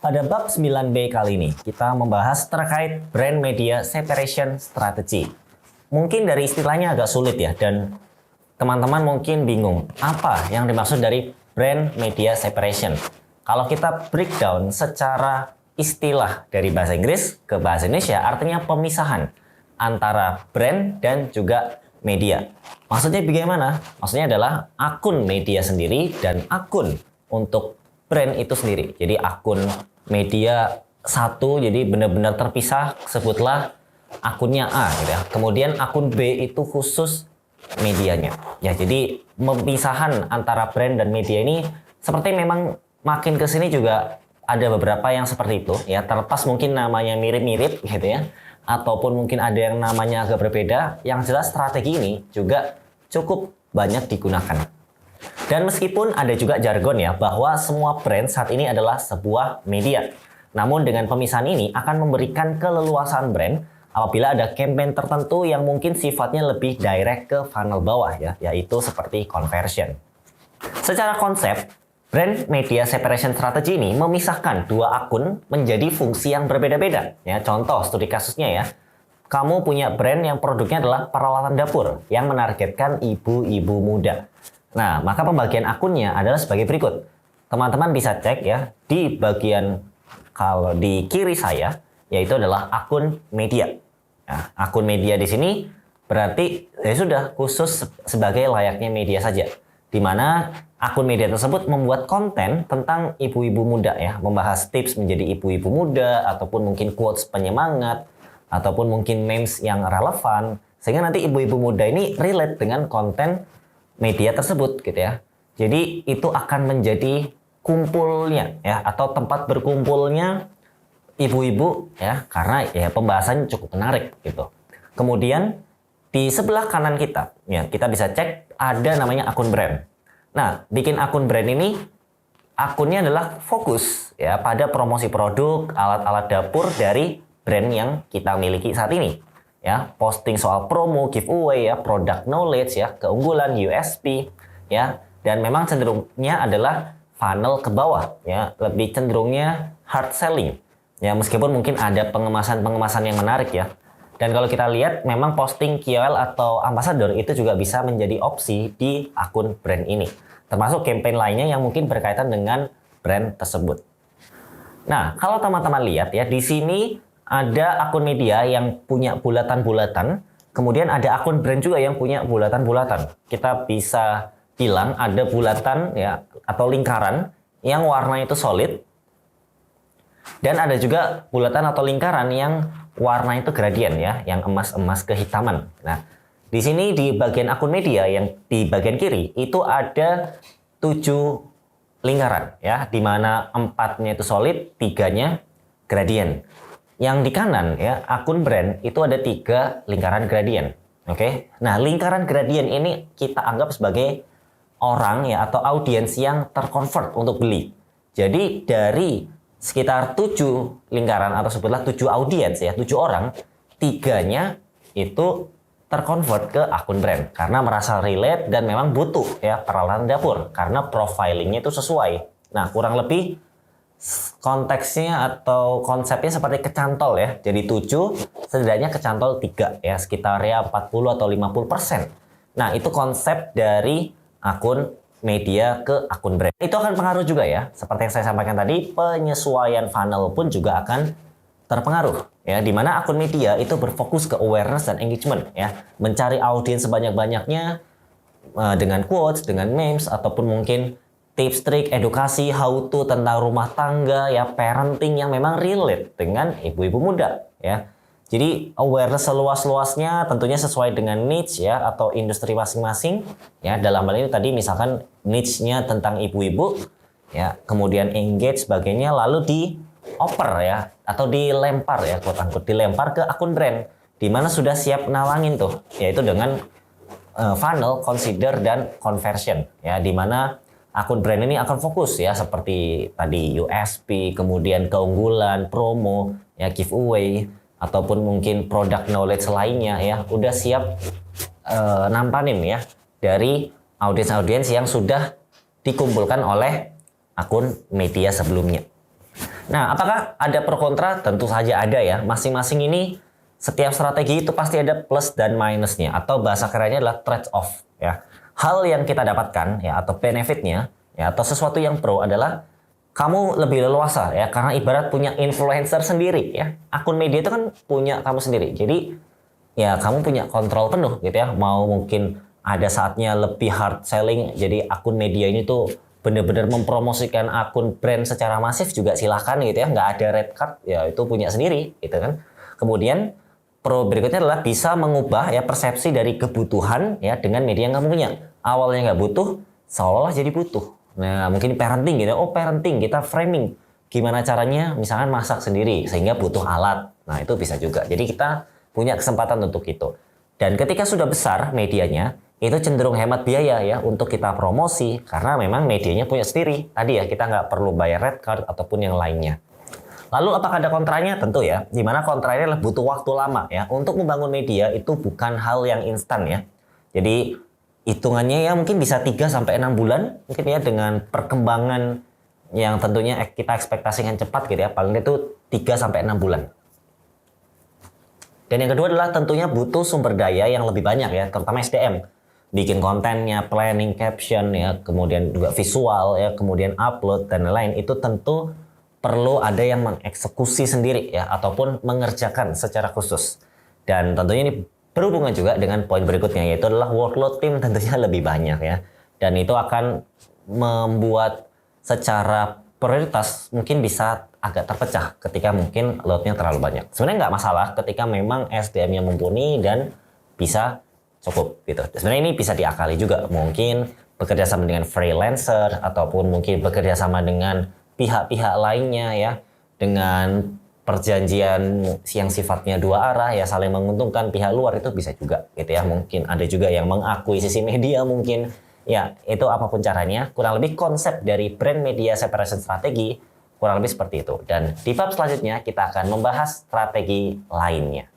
Pada bab 9B kali ini, kita membahas terkait brand media separation strategy. Mungkin dari istilahnya agak sulit ya, dan teman-teman mungkin bingung, apa yang dimaksud dari brand media separation? Kalau kita breakdown secara istilah dari bahasa Inggris ke bahasa Indonesia, artinya pemisahan antara brand dan juga media. Maksudnya bagaimana? Maksudnya adalah akun media sendiri dan akun untuk brand itu sendiri. Jadi akun media satu jadi benar-benar terpisah, sebutlah akunnya A gitu ya. Kemudian akun B itu khusus medianya. Ya, jadi pemisahan antara brand dan media ini seperti memang makin ke sini juga ada beberapa yang seperti itu ya, terlepas mungkin namanya mirip-mirip gitu ya, ataupun mungkin ada yang namanya agak berbeda. Yang jelas strategi ini juga cukup banyak digunakan. Dan meskipun ada juga jargon ya, bahwa semua brand saat ini adalah sebuah media. Namun dengan pemisahan ini akan memberikan keleluasan brand apabila ada campaign tertentu yang mungkin sifatnya lebih direct ke funnel bawah ya, yaitu seperti conversion. Secara konsep, brand media separation strategy ini memisahkan dua akun menjadi fungsi yang berbeda-beda. Ya, contoh studi kasusnya ya. Kamu punya brand yang produknya adalah peralatan dapur yang menargetkan ibu-ibu muda. Nah, maka pembagian akunnya adalah sebagai berikut. Teman-teman bisa cek ya di bagian kalau di kiri saya, yaitu adalah akun media. Nah, akun media di sini berarti ya sudah khusus sebagai layaknya media saja. Di mana akun media tersebut membuat konten tentang ibu-ibu muda ya, membahas tips menjadi ibu-ibu muda ataupun mungkin quotes penyemangat ataupun mungkin memes yang relevan sehingga nanti ibu-ibu muda ini relate dengan konten media tersebut gitu ya. Jadi itu akan menjadi kumpulnya ya, atau tempat berkumpulnya ibu-ibu ya, karena ya pembahasannya cukup menarik gitu. Kemudian di sebelah kanan kita ya, kita bisa cek ada namanya akun brand. Nah, bikin akun brand ini akunnya adalah fokus ya pada promosi produk, alat-alat dapur dari brand yang kita miliki saat ini. Ya, posting soal promo, giveaway ya, product knowledge ya, keunggulan, USP ya, dan memang cenderungnya adalah funnel ke bawah ya, lebih cenderungnya hard selling ya, meskipun mungkin ada pengemasan-pengemasan yang menarik ya. Dan kalau kita lihat memang posting KOL atau ambassador itu juga bisa menjadi opsi di akun brand ini, termasuk campaign lainnya yang mungkin berkaitan dengan brand tersebut. Nah, kalau teman-teman lihat ya, di sini ada akun media yang punya bulatan-bulatan, kemudian ada akun brand juga yang punya bulatan-bulatan. Kita bisa bilang ada bulatan ya atau lingkaran yang warnanya itu solid, dan ada juga bulatan atau lingkaran yang warna itu gradien ya, yang emas-emas kehitaman. Nah, di sini di bagian akun media yang di bagian kiri itu ada 7 lingkaran ya, di mana 4-nya itu solid, 3-nya gradien. Yang di kanan ya, akun brand itu ada 3 lingkaran gradien. Oke. Nah, lingkaran gradien ini kita anggap sebagai orang ya atau audiens yang terconvert untuk beli. Jadi dari sekitar 7 lingkaran atau sebutlah 7 audiens ya, 7 orang, 3-nya itu terconvert ke akun brand karena merasa relate dan memang butuh ya peralatan dapur karena profilingnya itu sesuai. Nah, kurang lebih konteksnya atau konsepnya seperti kecantol ya. Jadi 7, setidaknya kecantol 3 ya, sekitar ya 40 atau 50%. Nah, itu konsep dari akun media ke akun brand. Itu akan pengaruh juga ya. Seperti yang saya sampaikan tadi, penyesuaian funnel pun juga akan terpengaruh ya, di mana akun media itu berfokus ke awareness dan engagement ya, mencari audiens sebanyak-banyaknya dengan quotes, dengan memes ataupun mungkin tips, trik, edukasi, how to tentang rumah tangga ya, parenting yang memang relate dengan ibu-ibu muda ya. Jadi awareness seluas-luasnya tentunya sesuai dengan niche ya atau industri masing-masing ya. Dalam hal ini tadi misalkan niche-nya tentang ibu-ibu ya, kemudian engage sebagainya, lalu dioper ya atau dilempar ya, quote-unquote dilempar ke akun brand di mana sudah siap nalangin tuh, yaitu dengan funnel, consider dan conversion ya, di mana akun brand ini akan fokus ya seperti tadi USP, kemudian keunggulan, promo, ya giveaway, ataupun mungkin product knowledge lainnya ya, udah siap nampanin ya dari audiens-audiens yang sudah dikumpulkan oleh akun media sebelumnya. Nah, apakah ada pro kontra? Tentu saja ada ya. Masing-masing ini setiap strategi itu pasti ada plus dan minusnya, atau bahasa kerennya adalah trade off ya. Hal yang kita dapatkan ya atau benefitnya ya atau sesuatu yang pro adalah kamu lebih leluasa ya karena ibarat punya influencer sendiri ya. Akun media itu kan punya kamu sendiri. Jadi ya kamu punya kontrol penuh gitu ya. Mau mungkin ada saatnya lebih hard selling, jadi akun media ini tuh benar-benar mempromosikan akun brand secara masif juga silahkan gitu ya, nggak ada red card ya, itu punya sendiri gitu kan. Kemudian pro berikutnya adalah bisa mengubah ya persepsi dari kebutuhan ya dengan media yang kamu punya. Awalnya nggak butuh, seolah-olah jadi butuh. Nah mungkin parenting gitu, oh parenting kita framing gimana caranya misalkan masak sendiri sehingga butuh alat. Nah itu bisa juga. Jadi kita punya kesempatan untuk itu. Dan ketika sudah besar medianya, itu cenderung hemat biaya ya untuk kita promosi karena memang medianya punya sendiri. Tadi ya kita nggak perlu bayar red card ataupun yang lainnya. Lalu apakah ada kontranya? Tentu ya. Dimana kontranya adalah butuh waktu lama ya. Untuk membangun media itu bukan hal yang instan ya. Jadi hitungannya ya mungkin bisa 3-6 bulan mungkin ya dengan perkembangan yang tentunya kita ekspektasikan cepat gitu ya. Paling itu 3-6 bulan. Dan yang kedua adalah tentunya butuh sumber daya yang lebih banyak ya, terutama SDM. Bikin kontennya, planning, caption ya, kemudian juga visual ya, kemudian upload dan lain-lain. Itu tentu perlu ada yang mengeksekusi sendiri ya, ataupun mengerjakan secara khusus. Dan tentunya ini berhubungan juga dengan poin berikutnya, yaitu adalah workload tim tentunya lebih banyak ya. Dan itu akan membuat secara prioritas mungkin bisa agak terpecah ketika mungkin loadnya terlalu banyak. Sebenarnya nggak masalah ketika memang SDM-nya mumpuni dan bisa cukup gitu. Sebenarnya ini bisa diakali juga. Mungkin bekerja sama dengan freelancer ataupun mungkin bekerja sama dengan pihak-pihak lainnya ya. Dengan perjanjian yang sifatnya dua arah ya, saling menguntungkan pihak luar itu bisa juga gitu ya. Mungkin ada juga yang mengakuisisi media mungkin. Ya, itu apapun caranya, kurang lebih konsep dari brand media separation strategi kurang lebih seperti itu. Dan di bab selanjutnya kita akan membahas strategi lainnya.